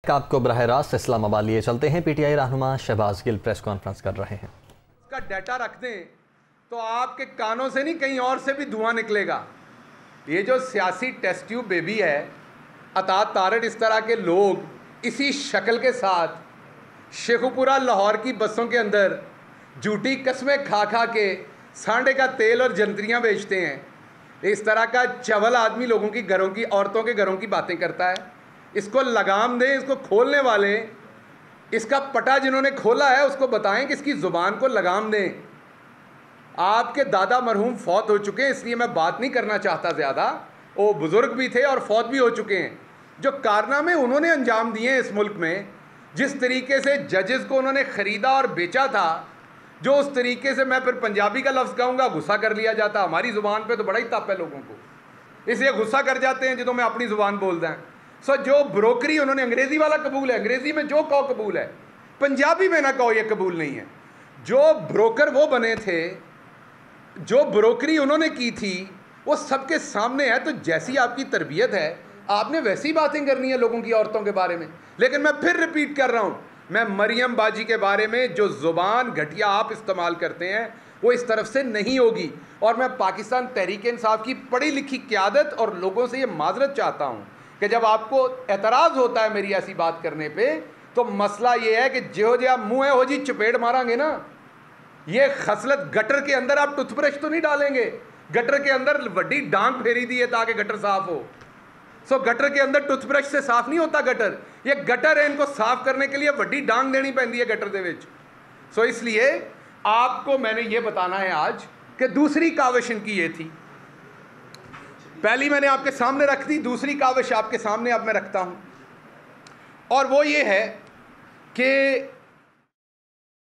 आपको बराह रास्त इस्लामाबाद लिए चलते हैं। पीटीआई रहनुमा शहबाज गिल प्रेस कॉन्फ्रेंस कर रहे हैं। इसका डाटा रख दें तो आपके कानों से नहीं कहीं और से भी धुआं निकलेगा। ये जो सियासी टेस्ट ट्यूब बेबी है, अतात तारड़, इस तरह के लोग इसी शक्ल के साथ शेखुपुरा लाहौर की बसों के अंदर झूठी कस्में खा खा के सांडे का तेल और जंतरियाँ बेचते हैं। इस तरह का चवल आदमी लोगों की घरों की औरतों के घरों की बातें करता है। इसको लगाम दें, इसको खोलने वाले, इसका पटा जिन्होंने खोला है उसको बताएं कि इसकी ज़ुबान को लगाम दें। आपके दादा मरहूम फौत हो चुके हैं, इसलिए मैं बात नहीं करना चाहता ज़्यादा। वो बुज़ुर्ग भी थे और फौत भी हो चुके हैं। जो कारनामे उन्होंने अंजाम दिए हैं इस मुल्क में, जिस तरीके से जजेस को उन्होंने ख़रीदा और बेचा था, जो उस तरीके से, मैं फिर पंजाबी का लफ्ज़ कहूँगा, गुस्सा कर लिया जाता। हमारी ज़ुबान पे तो बड़ा ही तप है लोगों को, इसलिए गुस्सा कर जाते हैं जिਦੋਂ मैं अपनी ज़ुबान बोलता है। सो जो ब्रोकरी उन्होंने, अंग्रेज़ी वाला कबूल है, अंग्रेज़ी में जो कहो कबूल है, पंजाबी में ना कहो ये कबूल नहीं है। जो ब्रोकर वो बने थे, जो ब्रोकरी उन्होंने की थी, वो सबके सामने है। तो जैसी आपकी तरबियत है, आपने वैसी बातें करनी है लोगों की औरतों के बारे में। लेकिन मैं फिर रिपीट कर रहा हूँ, मैं मरियम बाजी के बारे में जो ज़ुबान घटिया आप इस्तेमाल करते हैं वो इस तरफ से नहीं होगी। और मैं पाकिस्तान तहरीक इंसाफ की पढ़ी लिखी क़यादत और लोगों से ये माजरत चाहता हूँ कि जब आपको एतराज़ होता है मेरी ऐसी बात करने पे, तो मसला ये है कि जो आप मुँह है हो जी चपेट मारांगे ना। ये खसलत, गटर के अंदर आप टूथब्रश तो नहीं डालेंगे, गटर के अंदर वड्डी डांग फेरी दी है ताकि गटर साफ हो। सो गटर के अंदर टूथब्रश से साफ नहीं होता गटर। ये गटर है, इनको साफ करने के लिए वड्डी डांग देनी पैंदी है गटर दे विच। सो इसलिए आपको मैंने ये बताना है आज कि दूसरी काविश इनकी ये थी। पहली मैंने आपके सामने रख दी, दूसरी काविश आपके सामने अब मैं रखता हूं, और वो ये है कि